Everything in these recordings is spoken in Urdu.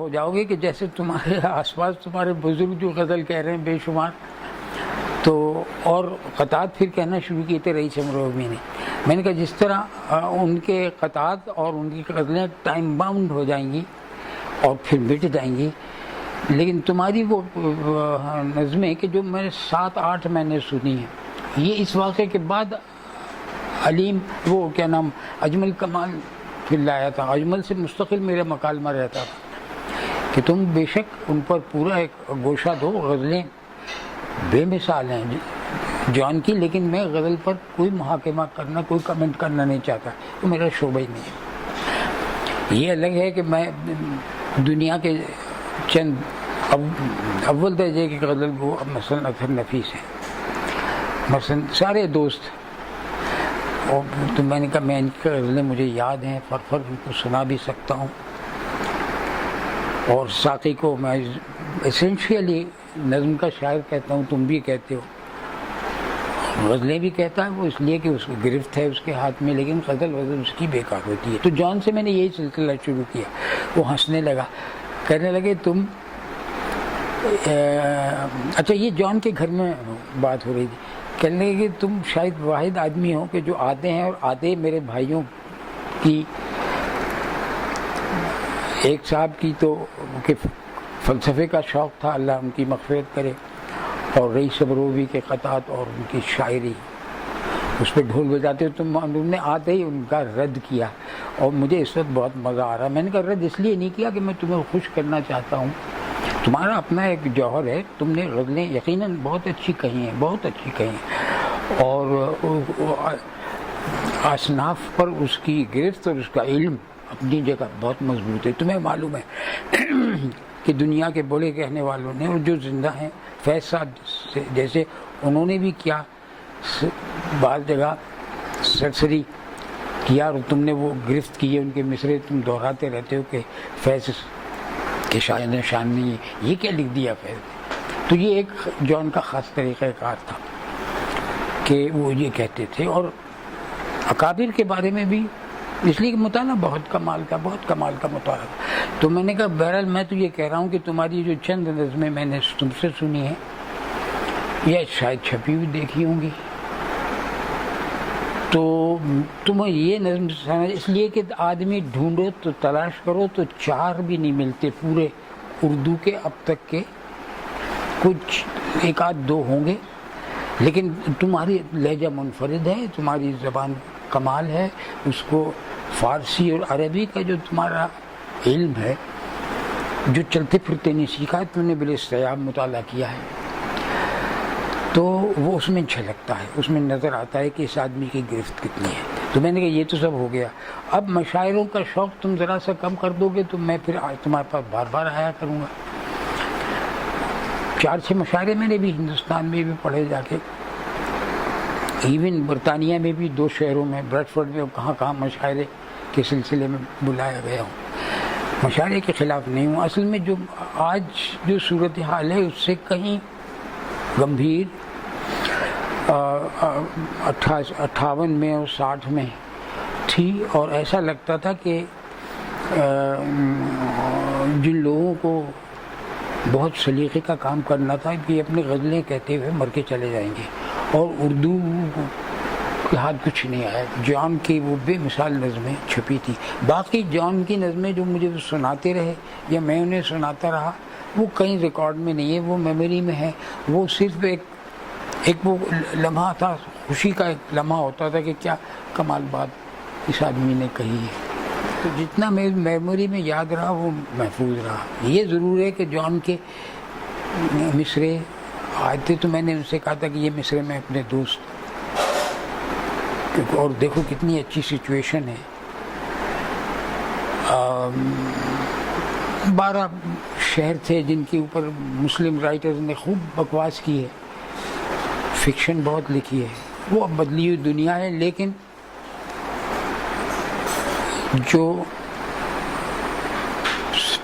جاؤ گے کہ جیسے تمہارے آس پاس تمہارے بزرگ جو غزل کہہ رہے ہیں بے شمار. تو اور قطعات پھر کہنا شروع کیے تھے رئیس امرومی نے. میں نے کہا جس طرح ان کے قطعات اور ان کی غزلیں ٹائم باؤنڈ ہو جائیں گی اور پھر مٹ جائیں گی، لیکن تمہاری وہ نظمیں کہ جو میں 7-8 مہینے سنی ہیں، یہ اس واقعے کے بعد علیم وہ کیا نام اجمل کمال پھر لایا تھا. اجمل سے مستقل میرا مکالمہ رہتا تھا کہ تم بے شک ان پر پورا ایک گوشہ دو. غزلیں بے مثال ہیں جان کی، لیکن میں غزل پر کوئی محاکمہ کرنا، کوئی کمنٹ کرنا نہیں چاہتا، وہ میرا شعبہ ہی نہیں ہے. یہ الگ ہے کہ میں دنیا کے چند اول درجے کی غزل گو مثلاً اطہر نفیس ہیں، مثلاً سارے دوست، اور تو میں نے کہا میں ان کی غزلیں مجھے یاد ہیں، فر ان کو سنا بھی سکتا ہوں. اور ساقی کو میں اسینشیلی نظم کا شاعر کہتا ہوں، تم بھی کہتے ہو. غزلیں بھی کہتا ہے وہ اس لیے کہ اس کو گرفت ہے اس کے ہاتھ میں، لیکن غزل اس کی بیکار ہوتی ہے. تو جان سے میں نے یہی سلسلہ شروع کیا. وہ ہنسنے لگا، کہنے لگے تم اچھا یہ جان کے گھر میں بات ہو رہی تھی، کہنے لگے کہ تم شاید واحد آدمی ہو کہ جو آتے ہیں، اور آتے میرے بھائیوں کی ایک صاحب کی تو کہ فلسفے کا شوق تھا، اللہ ان کی مغفرت کرے، اور رئیس ابروی کے قطعات اور ان کی شاعری اس پہ ڈھول بجاتے ہو. تم انہوں نے آتے ہی ان کا رد کیا، اور مجھے اس وقت بہت مزہ آ رہا. میں نے کہا رد اس لیے نہیں کیا کہ میں تمہیں خوش کرنا چاہتا ہوں، تمہارا اپنا ایک جوہر ہے، تم نے غزلیں یقیناً بہت اچھی کہی ہیں، بہت اچھی کہی ہیں، اور اصناف پر اس کی گرفت اور اس کا علم اپنی جگہ بہت مضبوط ہے. تمہیں معلوم ہے کہ دنیا کے بڑے کہنے والوں نے، اور جو زندہ ہیں فیض صاحب جیسے، انہوں نے بھی کیا بعض جگہ سرسری کیا، اور تم نے وہ گرفت کی ہے. ان کے مصرے تم دہراتے رہتے ہو کہ فیض کے شاعر نے شان نہیں، یہ کیا لکھ دیا فیض نے. تو یہ ایک جون کا خاص طریقہ کار تھا کہ وہ یہ کہتے تھے. اور اکابر کے بارے میں بھی اس لیے کہ مطالعہ بہت کمال کا مطالعہ. تو میں نے کہا بہرحال میں تو یہ کہہ رہا ہوں کہ تمہاری جو چند نظمیں میں نے تم سے سنی ہیں یا شاید چھپی ہوئی دیکھی ہوں گی، تو تمہیں یہ نظم سمجھ، اس لیے کہ آدمی ڈھونڈو تو تلاش کرو تو 4 بھی نہیں ملتے پورے اردو کے اب تک کے. کچھ 1-2 ہوں گے، لیکن تمہاری لہجہ منفرد ہے، تمہاری زبان کمال ہے. اس کو فارسی اور عربی کا جو تمہارا علم ہے، جو چلتے پھرتے نہیں سیکھا، تم نے بالاستیاب مطالعہ کیا ہے، تو وہ اس میں جھلکتا ہے، اس میں نظر آتا ہے کہ اس آدمی کی گرفت کتنی ہے. تو میں نے کہا یہ تو سب ہو گیا، اب مشاعروں کا شوق تم ذرا سا کم کر دو گے تو میں پھر تمہارے پاس بار بار آیا کروں گا. 4-6 مشاعرے میں نے بھی ہندوستان میں بھی پڑھے جا کے، ایون برطانیہ میں بھی 2 شہروں میں، بریڈفورڈ میں، کہاں مشاعرے کے سلسلے میں بلایا گیا ہوں. مشاعرے کے خلاف نہیں ہوں. اصل میں جو آج جو صورتحال ہے اس سے کہیں گمبھیر 58 میں اور 60 میں تھی، اور ایسا لگتا تھا کہ جن لوگوں کو بہت سلیقے کا کام کرنا تھا کہ یہ اپنی غزلیں کہتے ہوئے مر کے چلے جائیں گے، اور اردو کے ہاتھ کچھ نہیں آیا. جان کی وہ بے مثال نظمیں چھپی تھی. باقی جان کی نظمیں جو مجھے سناتے رہے یا میں انہیں سناتا رہا، وہ کہیں ریکارڈ میں نہیں ہے، وہ میموری میں ہے. وہ صرف ایک وہ لمحہ تھا، خوشی کا ایک لمحہ ہوتا تھا کہ کیا کمال بات اس آدمی نے کہی ہے. تو جتنا میری میموری میں یاد رہا وہ محفوظ رہا. یہ ضرور ہے کہ جان کے مصرے آئے تھے تو میں نے ان سے کہا تھا کہ یہ مصرے میں اپنے دوست، اور دیکھو کتنی اچھی سچویشن ہے. 12 شہر تھے جن کے اوپر مسلم رائٹرز نے خوب بکواس کی ہے، فکشن بہت لکھی ہے. وہ اب بدلی ہوئی دنیا ہے، لیکن جو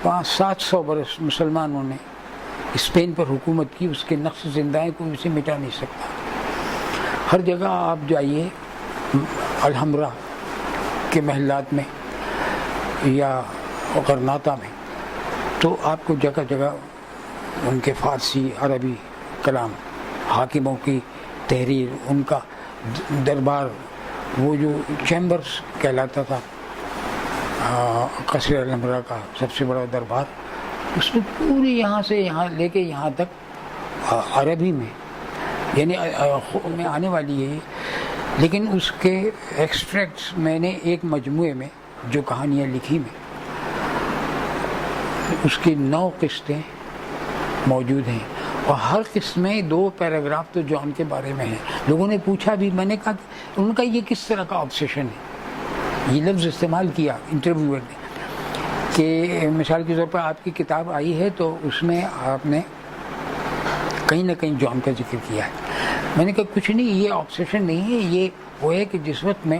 500-700 برس مسلمانوں نے اسپین پر حکومت کی، اس کے نقش زندہ ہے، کوئی اسے مٹا نہیں سکتا. ہر جگہ آپ جائیے، الحمرا کے محلات میں یا غرناطہ میں، تو آپ کو جگہ جگہ ان کے فارسی عربی کلام، حاکموں کی تحریر، ان کا دربار، وہ جو چیمبرز کہلاتا تھا قصر العمرہ کا سب سے بڑا دربار، اس میں پوری یہاں سے یہاں لے کے یہاں تک عربی میں، یعنی میں آنے والی ہے، لیکن اس کے ایکسٹریکٹس میں نے ایک مجموعے میں جو کہانیاں لکھی میں، اس کی 9 قسطیں موجود ہیں، اور ہر قسط میں 2 پیراگراف تو جان کے بارے میں ہیں۔ لوگوں نے پوچھا بھی، میں نے کہا ان کا یہ کس طرح کا آبسیشن ہے، یہ لفظ استعمال کیا انٹرویور نے کہ مثال کے طور پر آپ کی کتاب آئی ہے تو اس میں آپ نے کہیں نہ کہیں جان کا ذکر کیا ہے۔ میں نے کہا کچھ نہیں، یہ آبسیشن نہیں ہے، یہ وہ ہے کہ جس وقت میں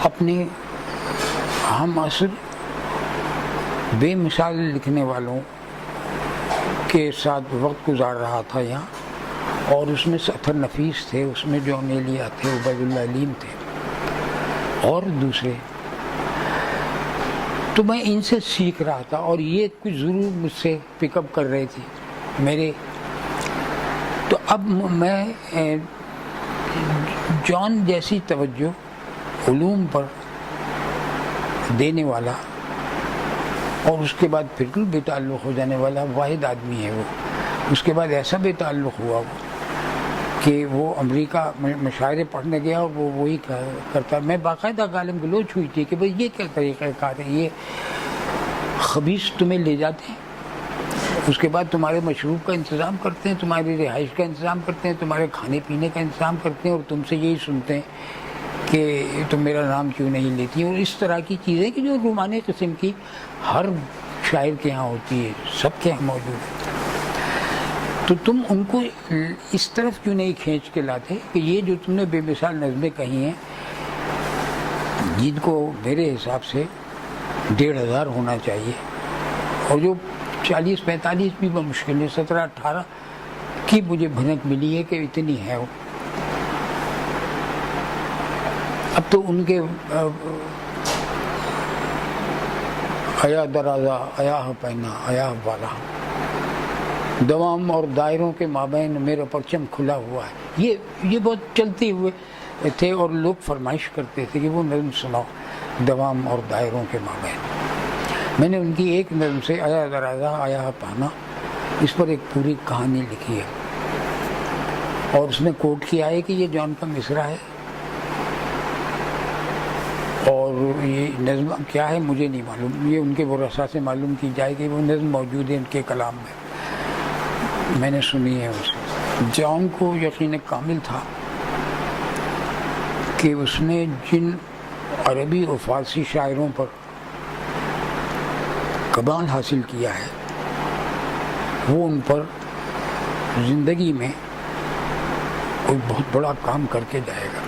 اپنے ہم عصر بے مثال لکھنے والوں کے ساتھ وقت گزار رہا تھا یہاں، اور اس میں اطہر نفیس تھے، اس میں جون ایلیا تھے، عبید اللہ علیم تھے اور دوسرے، تو میں ان سے سیکھ رہا تھا، اور یہ کچھ ضرور مجھ سے پک اپ کر رہے تھے میرے۔ تو اب میں جان جیسی توجہ علوم پر دینے والا اور اس کے بعد بالکل بے تعلق ہو جانے والا واحد آدمی ہے وہ۔ اس کے بعد ایسا بے تعلق ہوا وہ کہ وہ امریکہ مشاعرے پڑھنے گیا اور وہ وہی کرتا۔ میں باقاعدہ گالم گلوچ ہوئی تھی کہ بھئی یہ کیا طریقہ کار ہے، یہ خبیث تمہیں لے جاتے ہیں، اس کے بعد تمہارے مشروب کا انتظام کرتے ہیں، تمہاری رہائش کا انتظام کرتے ہیں، تمہارے کھانے پینے کا انتظام کرتے ہیں، اور تم سے یہی سنتے ہیں کہ تم میرا نام کیوں نہیں لیتی، اور اس طرح کی چیزیں کہ جو رومانی قسم کی ہر شاعر کے ہاں ہوتی ہے، سب کے ہاں موجود ہے۔ تو تم ان کو اس طرف کیوں نہیں کھینچ کے لاتے کہ یہ جو تم نے بے مثال نظمیں کہی ہیں، جن کو میرے حساب سے 1500 ہونا چاہیے، اور جو 40-45 بھی بمشکل ہے، 17-18 کی مجھے بھنک ملی ہے کہ اتنی ہے وہ۔ اب تو ان کے آیا درازہ، آیا پہنا، آیا والا، دوام اور دائروں کے مابین میرا پرچم کھلا ہوا ہے، یہ بہت چلتے ہوئے تھے، اور لوگ فرمائش کرتے تھے کہ وہ نظم سناؤ، دوام اور دائروں کے مابین۔ میں نے ان کی ایک نظم سے آیا درازہ، آیا پہنا، اس پر ایک پوری کہانی لکھی ہے، اور اس میں کوٹ کیا ہے کہ یہ جان کا مصرع ہے، اور یہ نظم کیا ہے مجھے نہیں معلوم، یہ ان کے ورثاء سے معلوم کی جائے کہ وہ نظم موجود ہے ان کے کلام میں نے سنی ہے اسے۔ جان کو یقین کامل تھا کہ اس نے جن عربی و فارسی شاعروں پر کمال حاصل کیا ہے، وہ ان پر زندگی میں کوئی بہت بڑا کام کر کے جائے گا۔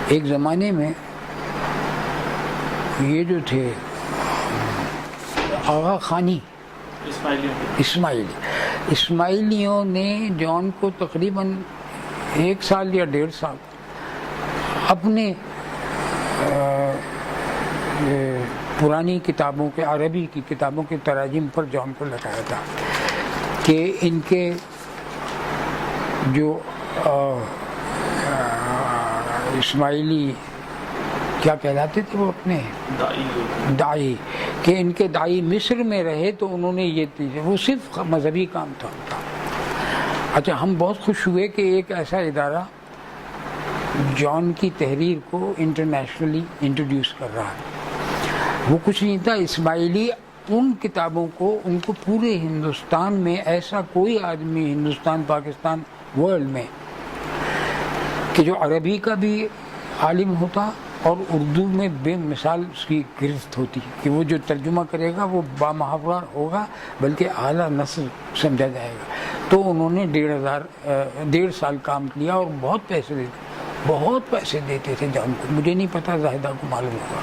ایک زمانے میں یہ جو تھے آغا خانی اسماعیلیوں نے جان کو تقریباً 1 سال یا 1.5 سال اپنے پرانی کتابوں کے، عربی کی کتابوں کے تراجم پر جان کو لگایا تھا کہ ان کے جو اسماعیلی کیا کہلاتے تھے وہ اپنے دائی، کہ ان کے دائی مصر میں رہے تو انہوں نے یہ چیزیں، وہ صرف مذہبی کام تھا ان کا۔ اچھا، ہم بہت خوش ہوئے کہ ایک ایسا ادارہ جان کی تحریر کو انٹرنیشنلی انٹروڈیوس کر رہا ہے۔ وہ کچھ نہیں تھا، اسماعیلی ان کتابوں کو، ان کو پورے ہندوستان میں ایسا کوئی آدمی، ہندوستان، پاکستان، ورلڈ میں، کہ جو عربی کا بھی عالم ہوتا اور اردو میں بے مثال اس کی گرفت ہوتی کہ وہ جو ترجمہ کرے گا وہ بامحاورہ ہوگا، بلکہ اعلیٰ نثر سمجھا جائے گا۔ تو انہوں نے 1.5 سال کام کیا اور بہت پیسے دیتے تھے جان کو۔ مجھے نہیں پتا، زاہدہ کو معلوم ہوگا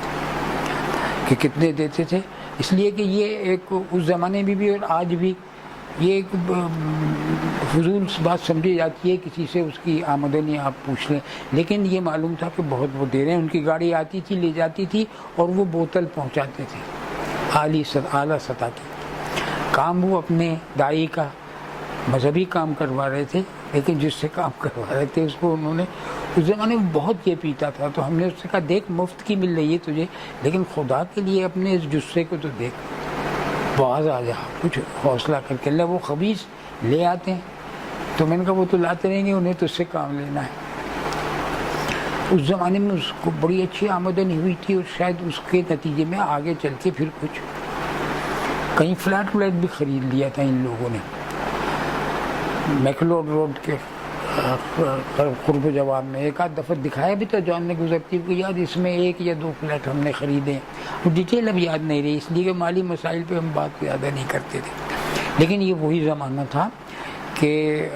کہ کتنے دیتے تھے، اس لیے کہ یہ ایک اس زمانے میں بھی اور آج بھی یہ ایک فضول بات سمجھی جاتی ہے، کسی سے اس کی آمدنی آپ پوچھ لیں، لیکن یہ معلوم تھا کہ بہت وہ دے رہے ہیں. ان کی گاڑی آتی تھی، لے جاتی تھی اور وہ بوتل پہنچاتے تھے اعلیٰ سطح کی. کام وہ اپنے دائی کا مذہبی کام کروا رہے تھے، لیکن جس سے کام کروا رہے تھے اس کو انہوں نے اس زمانے میں بہت یہ پیتا تھا. تو ہم نے اس سے کہا دیکھ مفت کی مل رہی ہے تجھے، لیکن خدا کے لیے اپنے اس جثے کو تو دیکھ، باز آ جا، کچھ حوصلہ کر کے. اللہ وہ خبیث لے آتے ہیں. تو میں نے کہا وہ تو لاتے رہیں گے، انہیں تو اس سے کام لینا ہے. اس زمانے میں اس کو بڑی اچھی آمدنی ہوئی تھی، اور شاید اس کے نتیجے میں آگے چل کے پھر کچھ کہیں فلیٹ بھی خرید لیا تھا ان لوگوں نے. میکلوڈ روڈ کے قرب جواب میں ایک آدھ دفعہ دکھایا بھی تھا جان نے گزرتی کہ یار اس میں 1 یا 2 فلیٹ ہم نے خریدے. وہ ڈیٹیل اب یاد نہیں رہی، اس لیے کہ مالی مسائل پہ ہم بات زیادہ نہیں کرتے تھے. لیکن یہ وہی زمانہ تھا کہ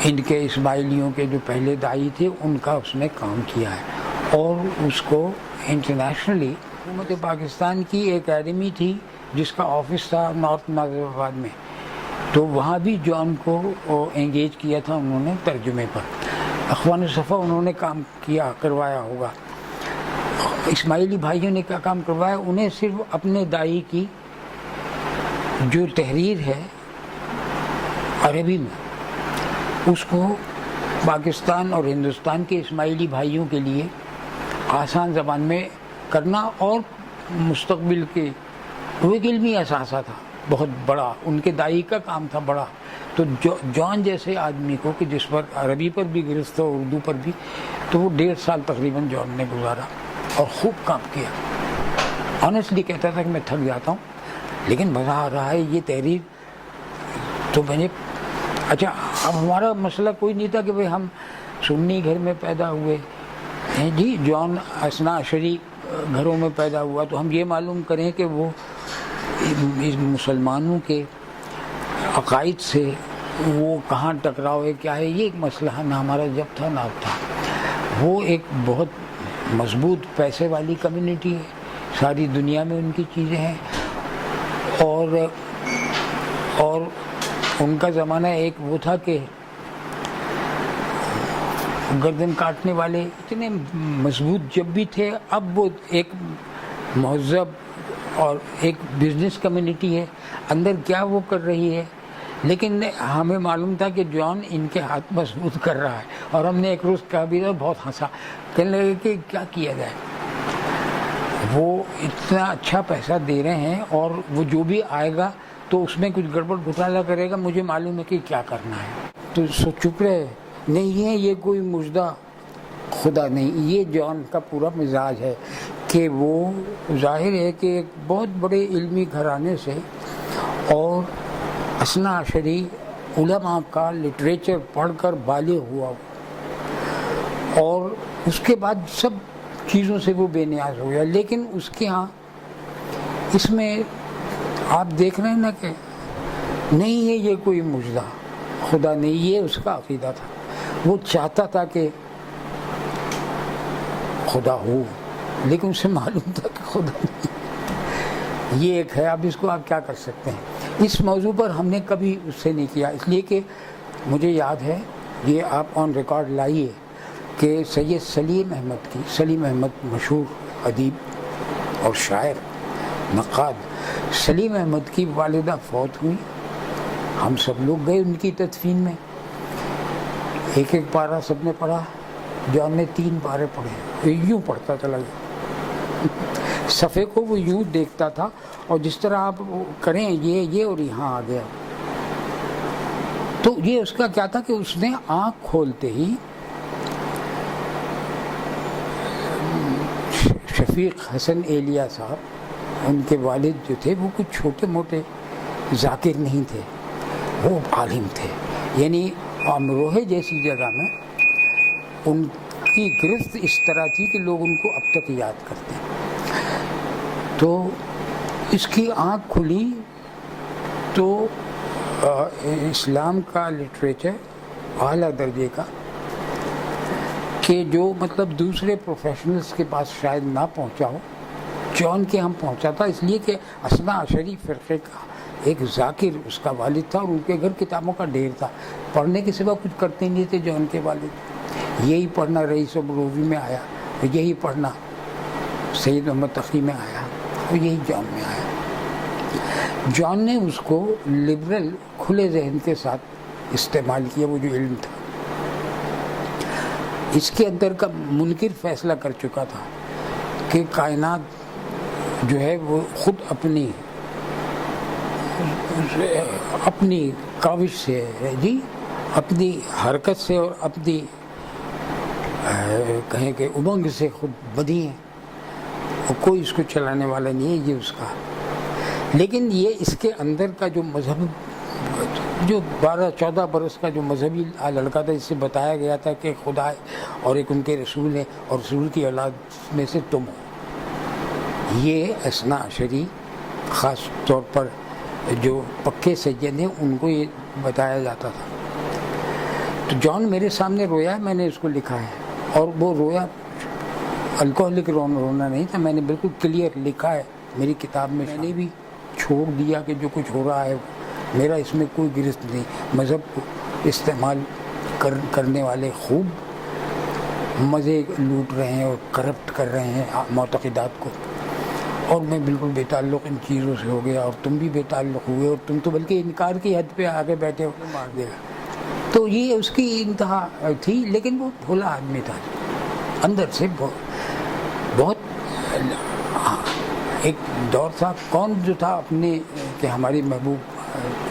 ان کے اسماعیلیوں کے جو پہلے دائی تھے ان کا اس نے کام کیا ہے، اور اس کو انٹرنیشنلی حکومت پاکستان کی ایک اکیڈمی تھی جس کا آفس تھا نارتھ نازف آباد میں. تو وہاں بھی جان کو انگیج کیا تھا انہوں نے ترجمے پر. اخوان صفا انہوں نے کام کیا کروایا ہوگا. اسماعیلی بھائیوں نے کیا کام کروایا، انہیں صرف اپنے دائی کی جو تحریر ہے عربی میں اس کو پاکستان اور ہندوستان کے اسماعیلی بھائیوں کے لیے آسان زبان میں کرنا، اور مستقبل کے وہ ایک علمی اثاثہ تھا بہت بڑا، ان کے دائی کا کام تھا بڑا. تو جان جیسے آدمی کو کہ جس پر عربی پر بھی گرفت ہو اردو پر بھی، تو وہ 1.5 سال تقریباً جان نے گزارا اور خوب کام کیا. آنیسٹلی کہتا تھا کہ میں تھک جاتا ہوں لیکن مزہ آ رہا ہے یہ تحریر. تو میں نے اچھا اب ہمارا مسئلہ کوئی نہیں تھا کہ بھئی ہم سنی گھر میں پیدا ہوئے ہیں، جی جان اثنا عشری گھروں میں پیدا ہوا، تو ہم یہ معلوم کریں کہ وہ مسلمانوں کے عقائد سے وہ کہاں ٹکراؤ ہے کیا ہے، یہ ایک مسئلہ نہ ہمارا جب تھا نہ اب تھا. وہ ایک بہت مضبوط پیسے والی کمیونٹی ہے، ساری دنیا میں ان کی چیزیں ہیں، اور ان کا زمانہ ایک وہ تھا کہ گردن کاٹنے والے اتنے مضبوط جب بھی تھے. اب وہ ایک مہذب اور ایک بزنس کمیونٹی ہے، اندر کیا وہ کر رہی ہے، لیکن ہمیں معلوم تھا کہ جان ان کے ہاتھ مضبوط کر رہا ہے. اور ہم نے ایک روز کہا بھی تھا، بہت ہنسا، کہنے لگے کہ کیا کیا جائے، وہ اتنا اچھا پیسہ دے رہے ہیں اور وہ جو بھی آئے گا تو اس میں کچھ گڑبڑ گھوٹالہ کرے گا، مجھے معلوم ہے کہ کیا کرنا ہے. تو چپ رہے. نہیں ہے یہ کوئی مجدہ خدا نہیں، یہ جان کا پورا مزاج ہے کہ وہ ظاہر ہے کہ ایک بہت بڑے علمی گھرانے سے اور اثنا عشری علماء کا لٹریچر پڑھ کر بالغ ہوا، اور اس کے بعد سب چیزوں سے وہ بے نیاز ہو گیا. لیکن اس کے ہاں اس میں آپ دیکھ رہے ہیں نا کہ نہیں ہے یہ کوئی مجدہ خدا نہیں، یہ اس کا عقیدہ تھا. وہ چاہتا تھا کہ خدا ہو، لیکن اسے معلوم تھا کہ خدا نہیں. یہ ایک ہے، اب اس کو آپ کیا کر سکتے ہیں. اس موضوع پر ہم نے کبھی اس سے نہیں کیا، اس لیے کہ مجھے یاد ہے، یہ آپ آن ریکارڈ لائیے کہ سید سلیم احمد مشہور ادیب اور شاعر نقاد، سلیم احمد کی والدہ فوت ہوئی. ہم سب لوگ گئے ان کی تدفین میں. ایک پارہ سب نے پڑھا، جان نے 3 پارے پڑھے، یوں پڑھتا چلا گیا. صفحے کو وہ یوں دیکھتا تھا، اور جس طرح آپ کریں یہ اور یہاں آ گیا. تو یہ اس کا کیا تھا کہ اس نے آنکھ کھولتے ہی شفیق حسن ایلیا صاحب، ان کے والد جو تھے وہ کچھ چھوٹے موٹے ذاکر نہیں تھے، وہ عالم تھے. یعنی امروہے جیسی جگہ میں ان کی گرفت اس طرح تھی کہ لوگ ان کو اب تک یاد کرتے ہیں. تو اس کی آنکھ کھلی تو اسلام کا لٹریچر اعلیٰ درجے کا، کہ جو مطلب دوسرے پروفیشنلز کے پاس شاید نہ پہنچا ہو، جان کے ہم پہنچا تھا، اس لیے کہ اثنا عشری فرقے کا ایک ذاکر اس کا والد تھا اور ان کے گھر کتابوں کا ڈھیر تھا. پڑھنے کے سوا کچھ کرتے نہیں تھے جان کے والد. یہی پڑھنا رئیس ابروی میں آیا, یہی پڑھنا سید محمد تقی میں آیا, اور یہی جان میں آیا. جان نے اس کو لبرل کھلے ذہن کے ساتھ استعمال کیا. وہ جو علم تھا اس کے اندر کا منکر فیصلہ کر چکا تھا کہ کائنات جو ہے وہ خود اپنی کاوش سے جی اپنی حرکت سے اور اپنی کہیں کہ امنگ سے خود بدی ہے, اور کوئی اس کو چلانے والا نہیں ہے, یہ اس کا. لیکن یہ اس کے اندر کا جو مذہب جو 12-14 برس کا جو مذہبی لڑکا تھا, جس سے بتایا گیا تھا کہ خدا ہے اور ایک ان کے رسول ہے اور رسول کی اولاد میں سے تم ہو, یہ اثنا عشری خاص طور پر جو پکے سید ہیں ان کو یہ بتایا جاتا تھا. تو جان میرے سامنے رویا, میں نے اس کو لکھا ہے, اور وہ رویا الکوہلک رونا نہیں تھا, میں نے بالکل کلیئر لکھا ہے میری کتاب میں. میں نے بھی چھوڑ دیا کہ جو کچھ ہو رہا ہے میرا اس میں کوئی گرفت نہیں. مذہب کو استعمال کرنے والے خوب مزے لوٹ رہے ہیں اور کرپٹ کر رہے ہیں معتقدات کو, اور میں بالکل بے تعلق ان چیزوں سے ہو گیا, اور تم بھی بے تعلق ہوئے, اور تم تو بلکہ انکار کی حد پہ آگے بیٹھے ہو, مار دے گا. تو یہ اس کی انتہا تھی, لیکن وہ بھولا آدمی تھا اندر سے. بہت ایک دور تھا, کون جو تھا اپنے کہ ہماری محبوب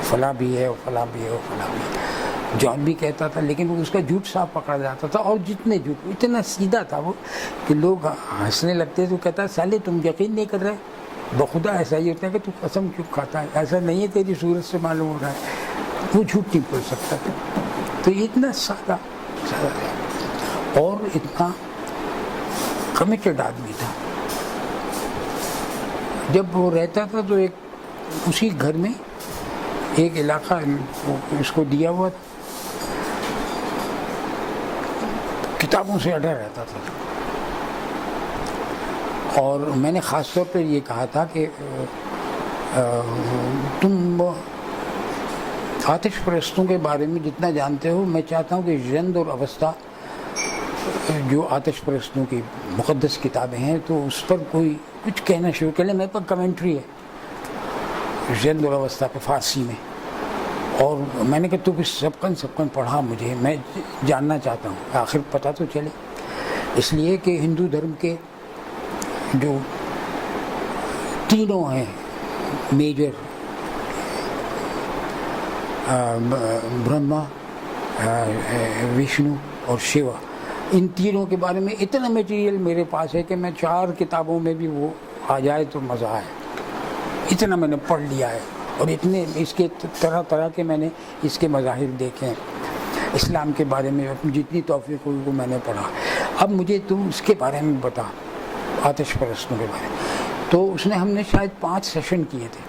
فلاں بھی ہے اور فلاں بھی ہے اور فلاں بھی ہے, جان بھی کہتا تھا, لیکن وہ اس کا جھوٹ صاف پکڑا جاتا تھا. اور جتنے جھوٹ, اتنا سیدھا تھا وہ کہ لوگ ہنسنے لگتے تو کہتا سالے تم یقین نہیں کر رہے, بخدا ایسا ہی ہوتا ہے کہ تو قسم کیوں کھاتا ہے, ایسا نہیں ہے تیری صورت سے معلوم ہو رہا ہے. وہ جھوٹ نہیں بول سکتا تھا. تو یہ اتنا سادہ ہے اور اتنا کمیٹڈ آدمی تھا. جب وہ رہتا تھا تو ایک اسی گھر میں ایک علاقہ اس کو دیا ہوا تھا, کتابوں سے اڈا رہتا تھا. اور میں نے خاص طور پر یہ کہا تھا کہ تم آتش پرستوں کے بارے میں جتنا جانتے ہو, میں چاہتا ہوں کہ ژند اور اوستھا جو آتش پرستوں کی مقدس کتابیں ہیں تو اس پر کوئی کچھ کہنا شروع کر لیں. میرے پاس کمنٹری ہے ژند اور اوستھا پہ فارسی میں, اور میں نے کہا تو کچھ سبقن پڑھا مجھے, میں جاننا چاہتا ہوں, آخر پتہ تو چلے. اس لیے کہ ہندو دھرم کے جو تینوں ہیں میجر, برہما, وشنو اور شیوا, ان تینوں کے بارے میں اتنا میٹیریل میرے پاس ہے کہ میں 4 کتابوں میں بھی وہ آ جائے تو مزہ ہے. اتنا میں نے پڑھ لیا ہے, اور اتنے اس کے طرح طرح کے میں نے اس کے مظاہر دیکھے ہیں. اسلام کے بارے میں جتنی توفیق ہوئی وہ میں نے پڑھا. اب مجھے تو اس کے بارے میں بتا, آتش پرستوں کے بارے میں. تو اس نے ہم نے شاید 5 سیشن کیے تھے.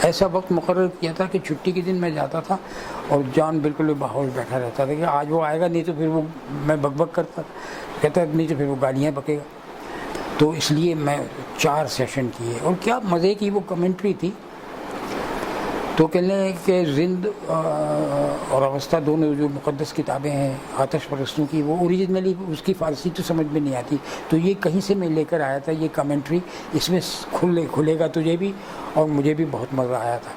ایسا وقت مقرر کیا تھا کہ چھٹی کے دن میں جاتا تھا اور جان بالکل باہر بیٹھا رہتا تھا کہ آج وہ آئے گا, نہیں تو پھر وہ میں بک بک کرتا, کہتا نہیں تو پھر وہ گالیاں بکے گا. تو اس لیے میں 4 سیشن کیے, اور کیا مزے کی وہ کمنٹری تھی. تو کہنے کہ ژند اور اوستھا دونوں جو مقدس کتابیں ہیں آتش پرستوں کی, وہ اوریجنلی اس کی فارسی تو سمجھ میں نہیں آتی, تو یہ کہیں سے میں لے کر آیا تھا یہ کمنٹری. اس میں کھلے گا تجھے بھی اور مجھے بھی بہت مزہ آیا تھا.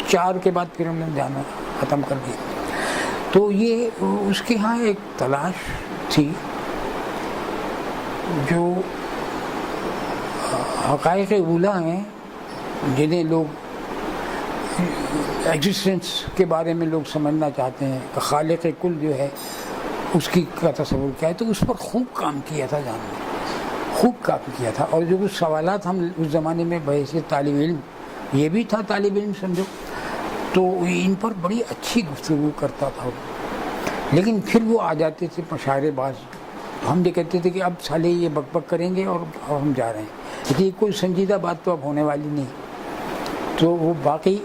4 کے بعد پھر ہم نے جانا ختم کر دیا. تو یہ اس کے ہاں ایک تلاش تھی جو حقائق اولیٰ ہیں جنہیں لوگ ایگزسٹنس کے بارے میں لوگ سمجھنا چاہتے ہیں کہ خالق کل جو ہے اس کی کا تصور کیا ہے. تو اس پر خوب کام کیا تھا جان نے, خوب کام کیا تھا. اور جو کچھ سوالات ہم اس زمانے میں بحیثیت طالب علم, یہ بھی تھا طالب علم سمجھو, تو ان پر بڑی اچھی گفتگو کرتا تھا. لیکن پھر وہ آ جاتے تھے مشاعرے باز, ہم یہ کہتے تھے کہ اب سالے یہ بک بک کریں گے اور اب ہم جا رہے ہیں, لیکن کوئی سنجیدہ بات تو اب ہونے والی نہیں. تو وہ باقی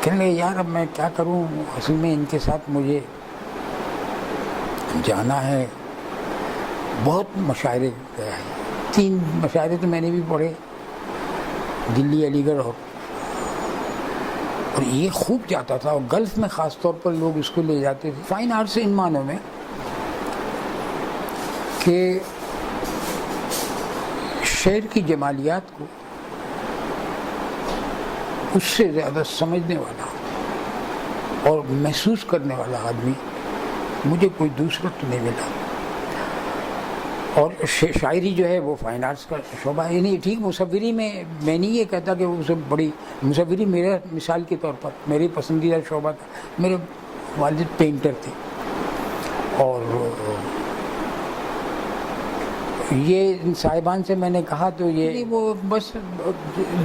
کہنے لگے یار اب میں کیا کروں, اصل میں ان کے ساتھ مجھے جانا ہے. بہت مشاعرے گیا ہے, 3 مشاعرے تو میں نے بھی پڑھے, دلی, علی گڑھ اور اور یہ خوب جاتا تھا، اور گلف میں خاص طور پر لوگ اس کو لے جاتے تھے. فائن آرٹس ان معنوں میں کہ شعر کی جمالیات کو اس سے زیادہ سمجھنے والا اور محسوس کرنے والا آدمی مجھے کوئی دوسرا تو نہیں ملا. اور شاعری جو ہے وہ فائن آرٹس کا شعبہ ہے. نہیں ٹھیک، مصوری میں نہیں یہ کہتا کہ وہ سب بڑی مصوری میرا مثال کے طور پر میری پسندیدہ شعبہ تھا. میرے والد پینٹر تھے، اور یہ صاحبان سے میں نے کہا تو یہ وہ بس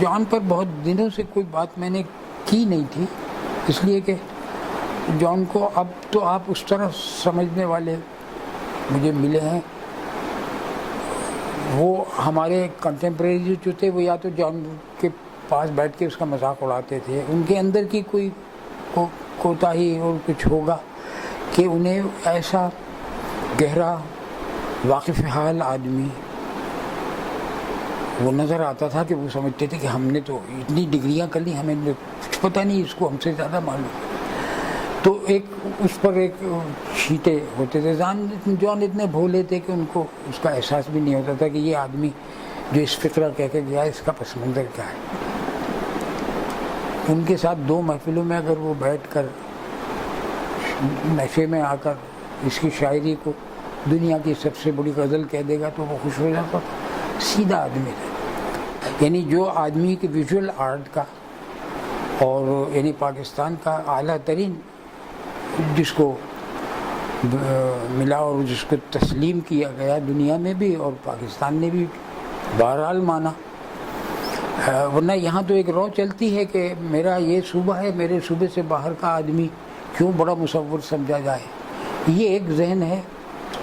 جان پر بہت دنوں سے کوئی بات میں نے کی نہیں تھی، اس لیے کہ جان کو اب تو آپ اس طرح سمجھنے والے مجھے ملے ہیں. وہ ہمارے کنٹمپریری جو تھے وہ یا تو جان کے پاس بیٹھ کے اس کا مذاق اڑاتے تھے، ان کے اندر کی کوئی کوتاہی اور کچھ ہوگا کہ انہیں ایسا گہرا واقف حال آدمی وہ نظر آتا تھا کہ وہ سمجھتے تھے کہ ہم نے تو اتنی ڈگریاں کر لی، ہمیں کچھ پتہ نہیں، اس کو ہم سے زیادہ معلوم. تو ایک اس پر ایک چھیٹے ہوتے تھے. جان اتنے بھولے تھے کہ ان کو اس کا احساس بھی نہیں ہوتا تھا کہ یہ آدمی جو اس فقرہ کہہ کے گیا اس کا پس منظر کیا ہے. ان کے ساتھ 2 محفلوں میں اگر وہ بیٹھ کر نشے میں آ کر اس کی شاعری کو دنیا کی سب سے بڑی غزل کہہ دے گا تو وہ خوش ہو جاتا تھا. سیدھا آدمی تھا. یعنی جو آدمی کے ویژول آرٹ کا اور یعنی پاکستان کا اعلیٰ ترین جس کو ملا اور جس کو تسلیم کیا گیا دنیا میں بھی اور پاکستان نے بھی بہرحال مانا. ورنہ یہاں تو ایک رو چلتی ہے کہ میرا یہ صوبہ ہے، میرے صوبے سے باہر کا آدمی کیوں بڑا مصور سمجھا جائے. یہ ایک ذہن ہے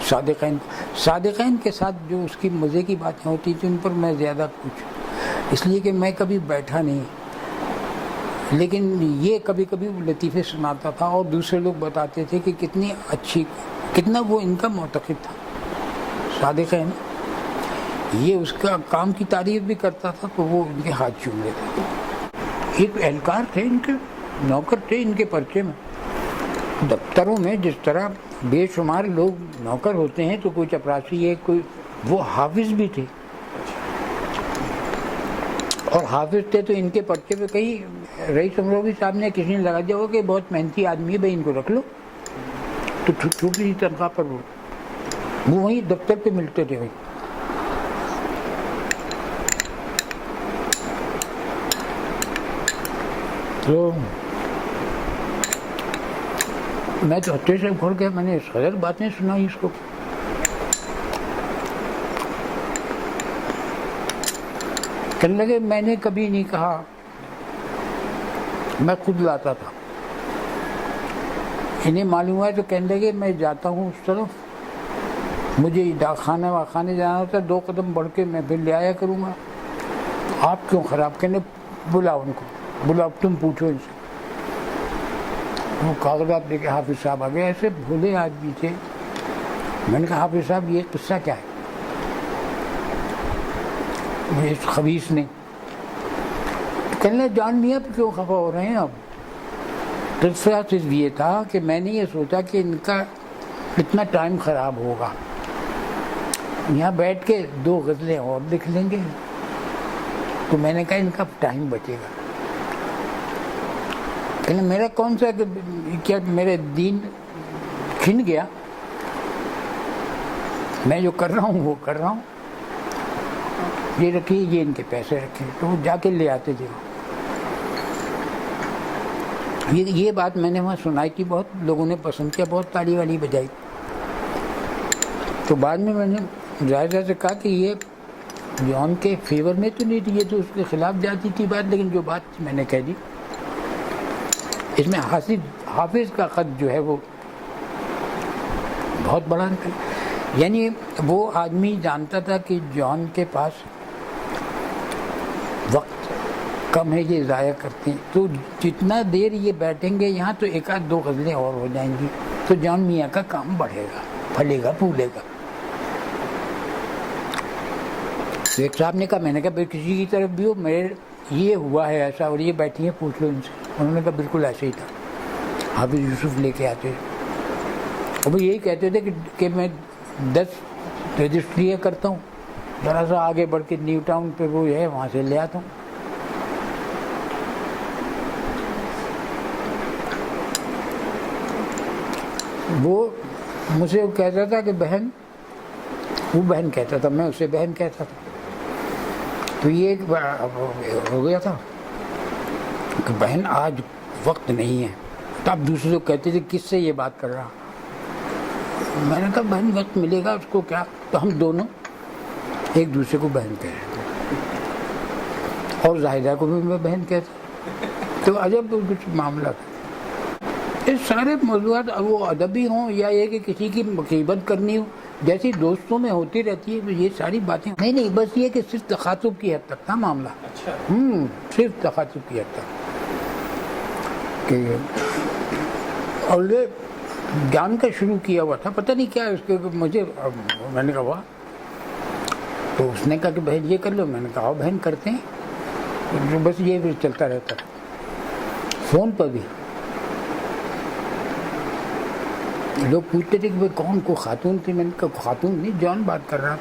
صادقین کے ساتھ جو اس کی مزے کی باتیں ہوتی تھیں ان پر میں زیادہ کچھ اس لیے کہ میں کبھی بیٹھا نہیں، لیکن یہ کبھی کبھی لطیفے سناتا تھا اور دوسرے لوگ بتاتے تھے کہ کتنی اچھی، کتنا وہ ان کا معتقد تھا. صادقین یہ اس کا کام کی تعریف بھی کرتا تھا تو وہ ان کے ہاتھ چوم لیتا تھا. ایک اہلکار تھے، ان کے نوکر تھے ان کے پرچے میں. دفتروں میں جس طرح بے شمار لوگ نوکر ہوتے ہیں تو کوئی چپراسی ہے، کوئی وہ حافظ بھی تھے، اور حافظ تھے تو ان کے پرچے پہ کہیں رئیس امروی صاحب نے کسی نے لگا دیا ہو کہ بہت محنتی آدمی ہے بھائی ان کو رکھ لو، تو چھوٹی سی تنخواہ پر وہ وہیں دفتر پہ ملتے تھے. بھائی تو میں تو ہٹے سے کھول کے میں نے غلط باتیں سنائی اس کو. کہنے لگے میں نے کبھی نہیں کہا، میں خود لاتا تھا. انہیں معلوم ہے تو کہنے لگے میں جاتا ہوں اس طرف، مجھے ڈاک خانے واخانے جانا ہوتا ہے 2 قدم بڑھ کے میں پھر لے آیا کروں گا. آپ کیوں خراب؟ کہنے بلاؤ ان کو، بلاؤ تم پوچھو ان سے. وہ کاغذات لے کے حافظ صاحب آ گئے. ایسے بھولے آدمی تھے. میں نے کہا حافظ صاحب یہ قصہ کیا ہے؟ مجھے خبیث نے کہنے جان میاں پہ کیوں خفا ہو رہے ہیں اب؟ قصہ صرف یہ تھا کہ میں نے یہ سوچا کہ ان کا اتنا ٹائم خراب ہوگا، یہاں بیٹھ کے 2 غزلیں اور لکھ لیں گے. تو میں نے کہا ان کا ٹائم بچے گا. کہنے میرا کون سا، کیا میرے دین کھن گیا؟ میں جو کر رہا ہوں وہ کر رہا ہوں. یہ رکھیے، یہ ان کے پیسے رکھے. تو وہ جا کے لے آتے تھے. یہ بات میں نے وہاں سنائی تھی، بہت لوگوں نے پسند کیا، بہت تالی والی بجائی. تو بعد میں نے ظاہر سے کہا کہ یہ جان کے فیور میں تو نہیں تھی، یہ تو اس کے خلاف جاتی تھی بات، لیکن جو بات میں نے کہہ دی اس میں حافظ کا خط جو ہے وہ بہت بڑا نکلا. یعنی وہ آدمی جانتا تھا کہ جان کے پاس وقت کم ہے، یہ ضائع کرتے ہیں، تو جتنا دیر یہ بیٹھیں گے یہاں تو 1-2 غزلیں اور ہو جائیں گی تو جان میاں کا کام بڑھے گا، پھلے گا، پھولے گا. تو ایک صاحب نے کہا، میں نے کہا بھائی کسی کی طرف بھی ہو، میرے یہ ہوا ہے ایسا اور یہ بیٹھی ہیں پوچھ لو ان سے. انہوں نے کہا بالکل ایسے ہی تھا. حافظ یوسف لے کے آتے اور وہ یہی کہتے تھے کہ میں 10 رجسٹریاں کرتا ہوں, ذرا سا آگے بڑھ کے نیو ٹاؤن پہ وہ ہے وہاں سے لے آتا ہوں. وہ مجھ سے کہتا تھا کہ بہن, وہ بہن کہتا تھا, میں اسے بہن کہتا تھا. تو یہ ایک ہو گیا تھا کہ بہن آج وقت نہیں ہے. تو آپ دوسرے کو کہتے تھے کس سے یہ بات کر رہا. میں نے کہا بہن وقت ملے گا اس کو کیا. تو ہم دونوں ایک دوسرے کو بہن کہہ رہے تھے اور زاہدہ کو بھی میں بہن کہتا. تو عجب کچھ معاملہ تھا. یہ سارے موضوعات وہ ادبی ہوں یا یہ کہ کسی کی مصیبت کرنی ہو جیسی دوستوں میں ہوتی رہتی ہے, یہ ساری باتیں نہیں بس یہ کہ صرف تخاطب کی حد تک تھا معاملہ. صرف تخاطب کی حد تک کہ اور یہ جان کا شروع کیا ہوا تھا, پتہ نہیں کیا اس کے مجھے. میں نے کہا واہ. تو اس نے کہا کہ بہن یہ کر لو. میں نے کہا بہن کرتے ہیں. بس یہ بھی چلتا رہتا ہے. فون پر بھی لوگ پوچھتے تھے کہ بھائی کون کو خاتون تھی. میں نے کہا خاتون نہیں, جان بات کر رہا.